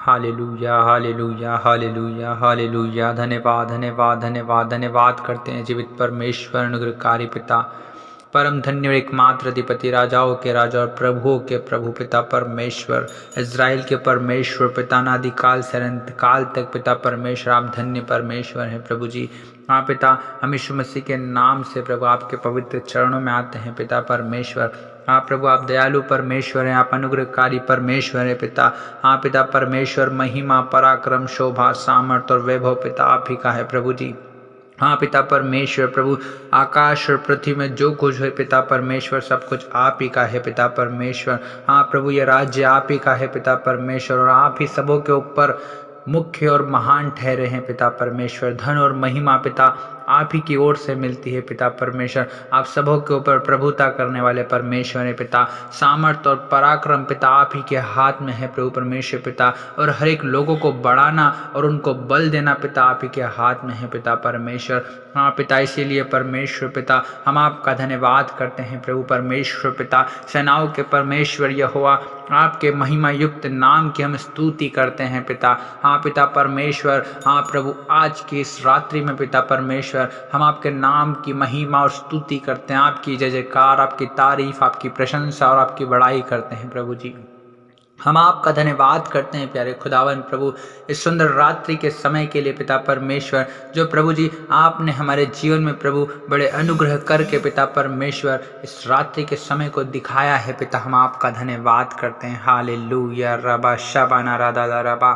Hallelujah hallelujah hallelujah hallelujah. धन्यवाद धन्यवाद धन्यवाद धन्यवाद करते हैं जीवित परमेश्वर, अनुग्रहकारी पिता, परम धन्य और एकमात्र अधिपति, राजाओं के राजा और प्रभुओं के प्रभु पिता परमेश्वर, इज़राइल के परमेश्वर पिता, अनादिकाल से अनंत काल तक पिता परमेश्वर, आप धन्य परमेश्वर हैं प्रभु जी। हाँ पिता, हम यीशु मसीह के नाम से प्रभु आपके पवित्र चरणों में आते हैं पिता परमेश्वर। हाँ प्रभु, आप दयालु परमेश्वर हैं, आप अनुग्रहकारी परमेश्वर हैं पिता। हाँ पिता परमेश्वर, महिमा पराक्रम शोभा सामर्थ्य और वैभव पिता आप ही का है प्रभु जी। हाँ पिता परमेश्वर प्रभु, आकाश और पृथ्वी में जो कुछ है पिता परमेश्वर, सब कुछ आप ही का है पिता परमेश्वर। हाँ प्रभु, ये राज्य आप ही का है पिता परमेश्वर, और आप ही सबों के ऊपर मुख्य और महान ठहरे हैं पिता परमेश्वर। धन और महिमा पिता आप ही की ओर से मिलती है पिता परमेश्वर। आप सबों के ऊपर प्रभुता करने वाले परमेश्वर है पिता। सामर्थ्य और पराक्रम पिता आप ही के हाथ में है प्रभु परमेश्वर पिता, और हर एक लोगों को बढ़ाना और उनको बल देना पिता आप ही के हाथ में है पिता परमेश्वर। हाँ पिता, इसीलिए परमेश्वर पिता हम आपका धन्यवाद करते हैं प्रभु परमेश्वर पिता। सेनाओं के परमेश्वर यहोवा, आपके महिमा युक्त नाम की हम स्तुति करते हैं पिता। हाँ पिता परमेश्वर, हाँ प्रभु, आज की इस रात्रि में पिता परमेश्वर हम आपके नाम की महिमा और स्तुति करते हैं, आपकी जय जयकार, आपकी तारीफ, आपकी प्रशंसा और आपकी बड़ाई करते हैं प्रभु जी। हम आपका धन्यवाद करते हैं प्यारे खुदावन प्रभु, इस सुंदर रात्रि के समय के लिए पिता परमेश्वर, जो प्रभु जी आपने हमारे जीवन में प्रभु बड़े अनुग्रह करके पिता परमेश्वर इस रात्रि के समय को दिखाया है पिता। हम आपका धन्यवाद करते हैं। हालेलुया रबा शबाना राधा रबा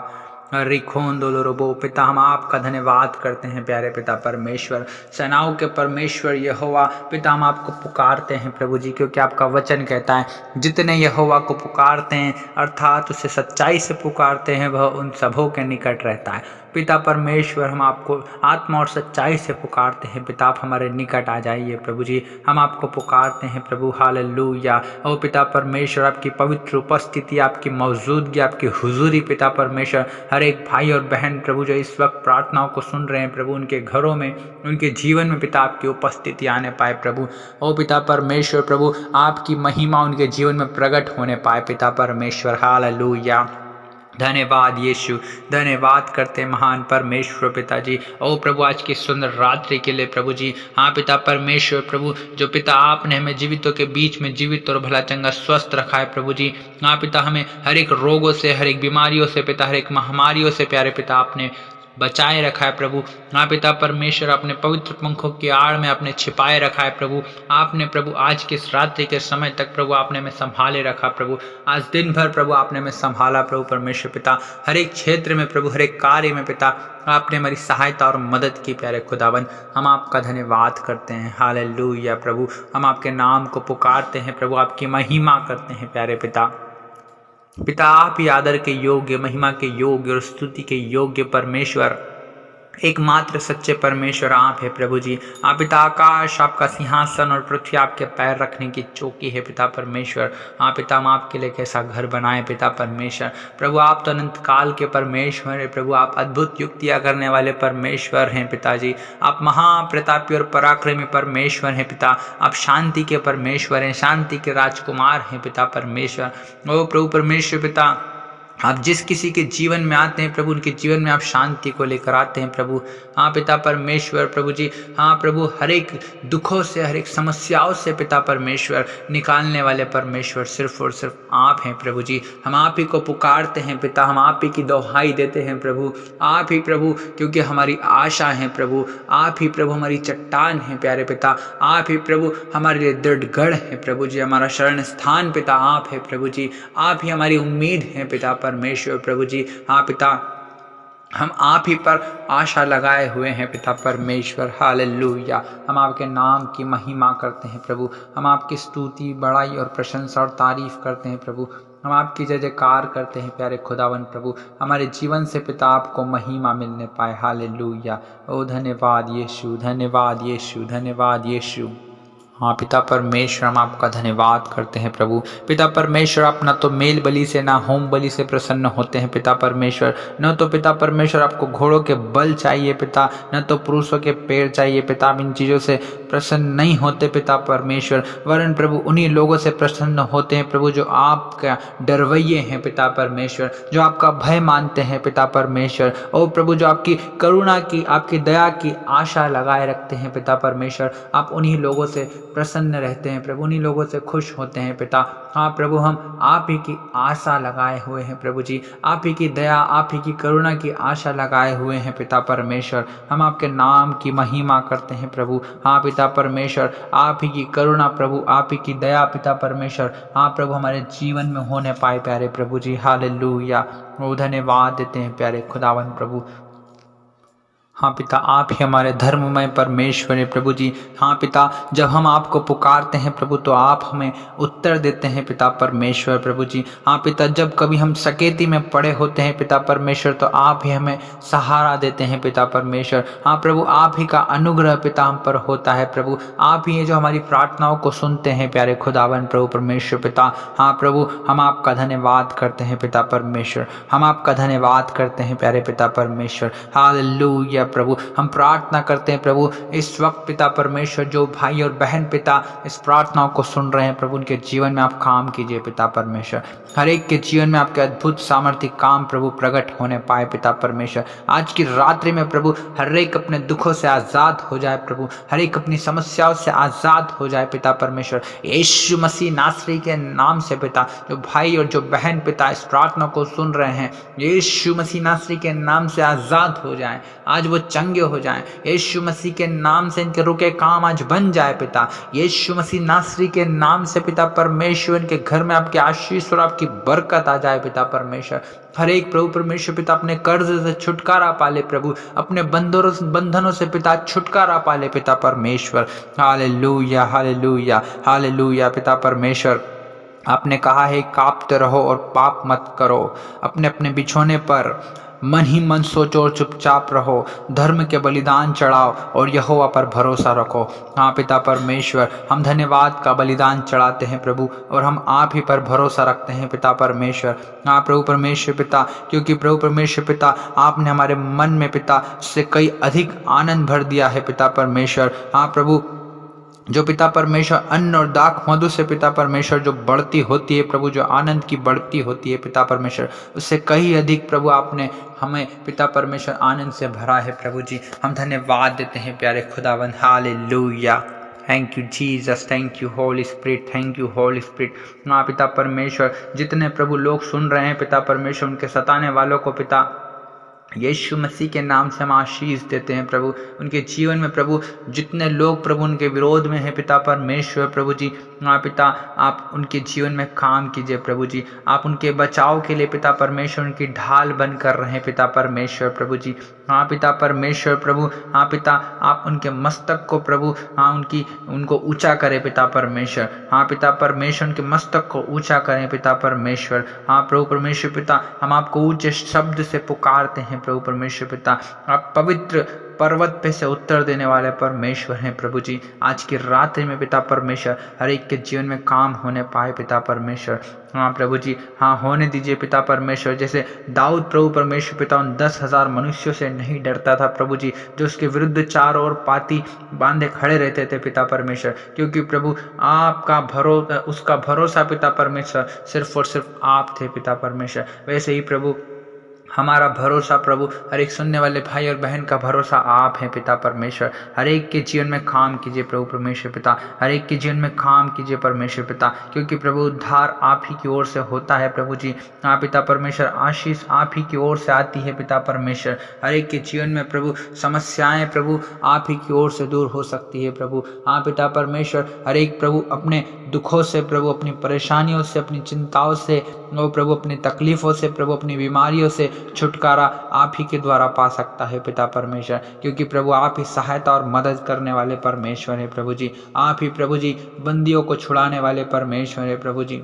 रिखोन दोलोरोबो पिता, हम आपका धन्यवाद करते हैं प्यारे पिता परमेश्वर। सेनाओं के परमेश्वर यहोवा पिता, हम आपको पुकारते हैं प्रभु जी, क्योंकि आपका वचन कहता है जितने यहोवा को पुकारते हैं अर्थात उसे सच्चाई से पुकारते हैं, वह उन सबों के निकट रहता है। पिता परमेश्वर, हम आपको आत्मा और सच्चाई से पुकारते हैं पिता, आप हमारे निकट आ जाइए प्रभु जी। हम आपको पुकारते हैं प्रभु। हालेलुया। ओ पिता परमेश्वर, आपकी पवित्र उपस्थिति, आपकी मौजूदगी, आपकी हुजूरी पिता परमेश्वर, हर एक भाई और बहन प्रभु जो इस वक्त प्रार्थनाओं को सुन रहे हैं प्रभु, उनके घरों में, उनके जीवन में पिता आपकी उपस्थिति आने पाए प्रभु। ओ पिता परमेश्वर प्रभु, आपकी महिमा उनके जीवन में प्रकट होने पाए पिता परमेश्वर। हालेलुया। धन्यवाद यीशु, धन्यवाद करते महान परमेश्वर पिताजी। ओ प्रभु, आज की सुंदर रात्रि के लिए प्रभु जी। हाँ पिता परमेश्वर प्रभु, जो पिता आपने हमें जीवितों के बीच में जीवित और भला चंगा स्वस्थ रखा है प्रभु जी। हाँ पिता, हमें हर एक रोगों से, हर एक बीमारियों से पिता, हर एक महामारियों से प्यारे पिता आपने बचाए रखा है प्रभु। हाँ पिता परमेश्वर, अपने पवित्र पंखों की आड़ में आपने छिपाए रखा है प्रभु। आपने प्रभु आज के इस रात्रि के समय तक प्रभु आपने हमें संभाले रखा प्रभु। आज दिन भर प्रभु आपने हमें संभाला प्रभु परमेश्वर पिता। हर एक क्षेत्र में प्रभु, हर एक कार्य में पिता आपने हमारी सहायता और मदद की प्यारे खुदावन। हम आपका धन्यवाद करते हैं। हालेलुया प्रभु, हम आपके नाम को पुकारते हैं प्रभु, आपकी महिमा करते हैं प्यारे पिता। पिता, आप ही आदर के योग्य, महिमा के योग्य और स्तुति के योग्य परमेश्वर, एकमात्र सच्चे परमेश्वर आप है प्रभु जी। आप पिता, आकाश आपका सिंहासन और पृथ्वी आपके पैर रखने की चौकी है पिता परमेश्वर। हाँ पिता, हम आपके लिए कैसा घर बनाए पिता परमेश्वर। प्रभु, आप तो अनंत काल के परमेश्वर है प्रभु, आप अद्भुत युक्तियाँ करने वाले परमेश्वर हैं पिताजी। आप महाप्रतापी और पराक्रमी परमेश्वर हैं पिता। आप शांति के परमेश्वर हैं, शांति के राजकुमार हैं पिता परमेश्वर। ओ प्रभु परमेश्वर पिता, आप जिस किसी के जीवन में आते हैं प्रभु, उनके जीवन में आप शांति को लेकर आते हैं प्रभु। हाँ पिता परमेश्वर प्रभु जी। हाँ प्रभु, हर एक दुखों से, हर एक समस्याओं से पिता परमेश्वर निकालने वाले परमेश्वर सिर्फ और सिर्फ आप हैं प्रभु जी। हम आप ही को पुकारते हैं पिता, हम आप ही की दोहाई देते हैं प्रभु। आप ही प्रभु, क्योंकि हमारी आशा है प्रभु। आप ही प्रभु हमारी चट्टान है प्यारे पिता। आप ही प्रभु हमारे लिए दृढ़ गढ़ है प्रभु जी। हमारा शरण स्थान पिता आप है प्रभु जी। आप ही हमारी उम्मीद है पिता परमेश्वर प्रभु जी। हाँ पिता, हम आप ही पर आशा लगाए हुए हैं पिता परमेश्वर। हालेलुया। हम आपके नाम की महिमा करते हैं प्रभु। हम आपकी स्तुति, बड़ाई और प्रशंसा और तारीफ करते हैं प्रभु। हम आपकी जय जयकार करते हैं प्यारे खुदावन प्रभु। हमारे जीवन से पिता आपको महिमा मिलने पाए। हालेलुया। ओ धन्यवाद यीशु, धन्यवाद यीशु, धन्यवाद यीशु। हाँ पिता परमेश्वर, हम आपका धन्यवाद करते हैं प्रभु। पिता परमेश्वर, आप न तो मेल बलि से ना होम बलि से प्रसन्न होते हैं पिता परमेश्वर। न तो पिता परमेश्वर आपको घोड़ों के बल चाहिए पिता, न तो पुरुषों के पैर चाहिए पिता। आप इन चीज़ों से प्रसन्न नहीं होते पिता परमेश्वर, वरन प्रभु उन्हीं लोगों से प्रसन्न होते हैं प्रभु जो आपका डरवैये हैं पिता परमेश्वर, जो आपका भय मानते हैं पिता परमेश्वर। ओ प्रभु, जो आपकी करुणा की, आपकी दया की आशा लगाए रखते हैं पिता परमेश्वर, आप उन्हीं लोगों से प्रसन्न रहते हैं प्रभु, उन्हीं लोगों से खुश होते हैं पिता। हाँ प्रभु, हम आप ही की आशा लगाए हुए हैं प्रभु जी, आप ही की दया, आप ही की करुणा की आशा लगाए हुए हैं पिता परमेश्वर। हम आपके नाम की महिमा करते हैं प्रभु। हाँ पिता परमेश्वर, आप ही की करुणा प्रभु, आप ही की दया पिता परमेश्वर, हाँ प्रभु हमारे जीवन में होने पाए प्यारे प्रभु जी। हालेलुया, वो धन्यवाद देते हैं प्यारे खुदावन प्रभु। हाँ पिता, आप ही हमारे धर्ममय परमेश्वर हैं प्रभु जी। हाँ पिता, जब हम आपको पुकारते हैं प्रभु तो आप हमें उत्तर देते हैं पिता परमेश्वर प्रभु जी। हाँ पिता, जब कभी हम सकेती में पड़े होते हैं पिता परमेश्वर तो आप ही हमें सहारा देते हैं पिता परमेश्वर। हाँ प्रभु, आप ही का अनुग्रह पिता हम पर होता है प्रभु, आप ही हैं जो हमारी प्रार्थनाओं को सुनते हैं प्यारे खुदावन प्रभु परमेश्वर पिता। हाँ प्रभु, हम आपका धन्यवाद करते हैं पिता परमेश्वर, हम आपका धन्यवाद करते हैं प्यारे पिता परमेश्वर। हालेलुया प्रभु, हम प्रार्थना करते हैं प्रभु इस वक्त पिता परमेश्वर, जो भाई और बहन पिता इस प्रार्थनाओं को सुन रहे हैं प्रभु, उनके जीवन में आप काम कीजिए पिता परमेश्वर। हर एक के जीवन में आपके अद्भुत सामर्थ्य काम प्रभु प्रकट होने पाए पिता परमेश्वर। आज की रात्रि में प्रभु हर एक अपने दुखों से आज़ाद हो जाए प्रभु, हर एक अपनी समस्याओं से आज़ाद हो जाए पिता परमेश्वर। यीशु मसीह नासरी के नाम से पिता, जो भाई और जो बहन पिता इस प्रार्थना को सुन रहे हैं, यीशु मसीह नासरी के नाम से आज़ाद हो जाएं, आज वो चंगे हो जाएं। यीशु मसीह के नाम से इनके रुके काम आज बन जाए पिता। यीशु मसीह नासरी के नाम से पिता परमेश्वर, इनके घर में आपकी आशीष और आपकी बरकत आ जाए पिता परमेश्वर। हर एक प्रभु परमेश्वर पिता अपने कर्ज से छुटकारा पाले प्रभु, अपने बंधनों से पिता छुटकारा पाले पिता परमेश्वर। हालेलुया हालेलुया हालेलुया पिता परमेश्वर, आपने कहा है कांपते रहो और पाप मत करो, अपने अपने बिछोने पर मन ही मन सोचो और चुपचाप रहो, धर्म के बलिदान चढ़ाओ और यहोवा पर भरोसा रखो। हाँ पिता परमेश्वर, हम धन्यवाद का बलिदान चढ़ाते हैं प्रभु, और हम आप ही पर भरोसा रखते हैं पिता परमेश्वर। हाँ प्रभु परमेश्वर पिता, क्योंकि प्रभु परमेश्वर पिता आपने हमारे मन में पिता से कई अधिक आनंद भर दिया है पिता परमेश्वर। हाँ प्रभु, जो पिता परमेश्वर अन्न और दाख मधु से पिता परमेश्वर जो बढ़ती होती है प्रभु, जो आनंद की बढ़ती होती है पिता परमेश्वर, उससे कहीं अधिक प्रभु आपने हमें पिता परमेश्वर आनंद से भरा है प्रभु जी। हम धन्यवाद देते हैं प्यारे खुदावन। Hallelujah, thank you Jesus, thank you Holi spirit, thank you Holi spirit. हाँ पिता परमेश्वर, जितने प्रभु लोग सुन रहे हैं पिता परमेश्वर, उनके सताने वालों को पिता यीशु मसीह के नाम से हम आशीष देते हैं प्रभु। उनके जीवन में प्रभु जितने लोग प्रभु उनके विरोध में हैं पिता परमेश्वर प्रभु जी, हाँ पिता आप उनके जीवन में काम कीजिए प्रभु जी। आप उनके बचाव के लिए पिता परमेश्वर उनकी ढाल बन कर रहे हैं पिता परमेश्वर प्रभु जी। हाँ पिता परमेश्वर प्रभु, हाँ पिता आप उनके मस्तक को प्रभु, हाँ उनको ऊंचा करें पिता परमेश्वर। हाँ पिता परमेश्वर उनके मस्तक को ऊंचा करें पिता परमेश्वर। हाँ प्रभु परमेश्वर पिता, हम आपको ऊंचे शब्द से पुकारते हैं प्रभु परमेश्वर पिता। आप पवित्र पर्वत पे से उत्तर देने वाले परमेश्वर हैं प्रभु जी। आज की रात्रि में पिता परमेश्वर हर एक के जीवन में काम होने पाए पिता परमेश्वर। हाँ प्रभु जी, हाँ होने दीजिए पिता परमेश्वर। जैसे दाऊद प्रभु परमेश्वर पिता उन 10,000 मनुष्यों से नहीं डरता था प्रभु जी, जो उसके विरुद्ध चारों ओर पाती बांधे खड़े रहते थे पिता परमेश्वर, क्योंकि प्रभु आपका उसका भरोसा पिता परमेश्वर सिर्फ और सिर्फ आप थे पिता परमेश्वर। वैसे ही प्रभु हमारा भरोसा प्रभु, हर एक सुनने वाले भाई और बहन का भरोसा आप हैं पिता परमेश्वर। हर एक के जीवन में काम कीजिए प्रभु परमेश्वर पिता, हर एक के जीवन में काम कीजिए परमेश्वर पिता, क्योंकि प्रभु उद्धार आप ही की ओर से होता है प्रभु जी। हाँ पिता परमेश्वर, आशीष आप ही की ओर से आती है पिता परमेश्वर। हर एक के जीवन में प्रभु समस्याएं प्रभु आप ही की ओर से दूर हो सकती है प्रभु। हाँ पिता परमेश्वर, हर एक प्रभु अपने दुखों से प्रभु, अपनी परेशानियों से, अपनी चिंताओं से वो प्रभु, अपनी तकलीफों से प्रभु, अपनी बीमारियों से छुटकारा आप ही के द्वारा पा सकता है पिता परमेश्वर, क्योंकि प्रभु आप ही सहायता और मदद करने वाले परमेश्वर है प्रभु जी। आप ही प्रभु जी बंदियों को छुड़ाने वाले परमेश्वर है प्रभु जी।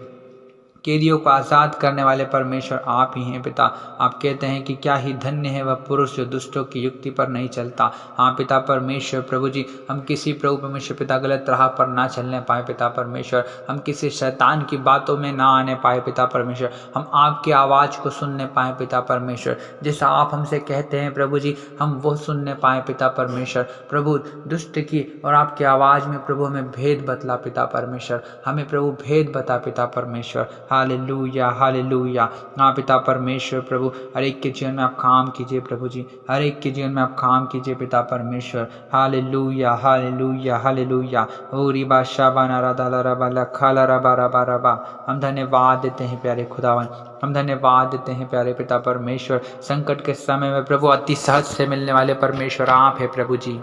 कैदियों को आज़ाद करने वाले परमेश्वर आप ही हैं पिता। आप कहते हैं कि क्या ही धन्य है वह पुरुष जो दुष्टों की युक्ति पर नहीं चलता। हाँ पिता परमेश्वर प्रभु जी, हम किसी प्रभु परमेश्वर पिता गलत राह पर ना चलने पाए पिता परमेश्वर, हम किसी शैतान की बातों में ना आने पाए पिता परमेश्वर, हम आपकी आवाज़ को सुनने पाए पिता परमेश्वर। जैसा आप हमसे कहते हैं प्रभु जी, हम वो सुनने पाए पिता परमेश्वर। प्रभु दुष्ट की और आपकी आवाज़ में प्रभु हमें भेद बतला पिता परमेश्वर, हमें प्रभु भेद बता पिता परमेश्वर। Hallelujah hallelujah. हाँ पिता परमेश्वर प्रभु, हर एक के जीवन में आप काम कीजिए प्रभु जी, हर एक के जीवन में आप काम कीजिए पिता परमेश्वर। Hallelujah hallelujah hallelujah. ओ रिबा शाबा नारादा लरबा लखा रबा रबा रबा। हम धन्यवाद देते हैं प्यारे खुदावन, हम धन्यवाद देते हैं प्यारे पिता परमेश्वर। संकट के समय में प्रभु अति सहज से मिलने वाले परमेश्वर आप है प्रभु जी।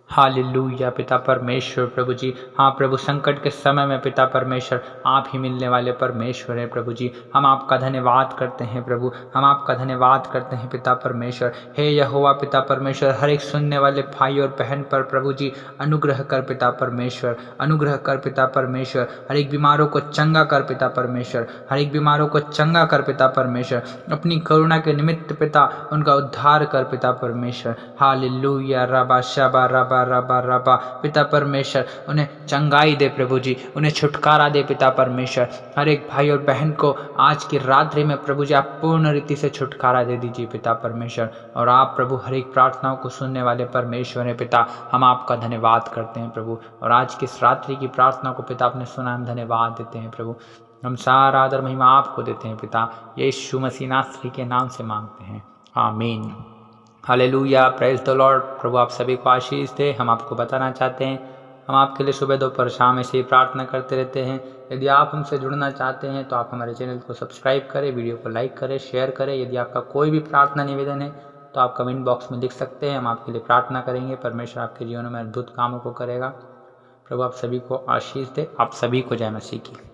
हालेलुया पिता परमेश्वर प्रभु जी। हाँ प्रभु, संकट के समय में पिता परमेश्वर आप ही मिलने वाले परमेश्वर हैं प्रभु जी। हम आपका धन्यवाद करते हैं प्रभु, हम आपका धन्यवाद करते हैं पिता परमेश्वर। हे यहोवा पिता परमेश्वर, हर एक सुनने वाले भाई और बहन पर प्रभु जी अनुग्रह कर पिता परमेश्वर, अनुग्रह कर पिता परमेश्वर। हर एक बीमारों को चंगा कर पिता परमेश्वर, हर एक बीमारों को चंगा कर पिता परमेश्वर। अपनी करुणा के निमित्त पिता उनका उद्धार कर पिता परमेश्वर। हालेलुया रबा शबा रबा रबा रबा। पिता परमेश्वर उन्हें चंगाई दे प्रभु जी, उन्हें छुटकारा दे पिता परमेश्वर। हर एक भाई और बहन को आज की रात्रि में प्रभु जी आप पूर्ण रीति से छुटकारा दे दीजिए पिता परमेश्वर। और आप प्रभु हर एक प्रार्थनाओं को सुनने वाले परमेश्वर हैं पिता, हम आपका धन्यवाद करते हैं प्रभु। और आज की इस रात्रि की प्रार्थना को पिता आपने सुना, हम धन्यवाद देते हैं प्रभु। हम सारा आदर महिमा आपको देते हैं पिता, यीशु मसीह नासरी के नाम से मांगते हैं, आमीन। Hallelujah, praise the lord. प्रभु आप सभी को आशीष दे। हम आपको बताना चाहते हैं, हम आपके लिए सुबह दोपहर शाम ऐसे ही प्रार्थना करते रहते हैं। यदि आप हमसे जुड़ना चाहते हैं तो आप हमारे चैनल को सब्सक्राइब करें, वीडियो को लाइक करें, शेयर करें। यदि आपका कोई भी प्रार्थना निवेदन है तो आप कमेंट बॉक्स में लिख सकते हैं, हम आपके लिए प्रार्थना करेंगे। परमेश्वर आपके जीवन में अद्भुत कामों को करेगा। प्रभु आप सभी को आशीष दे। आप सभी को जय मसीह की।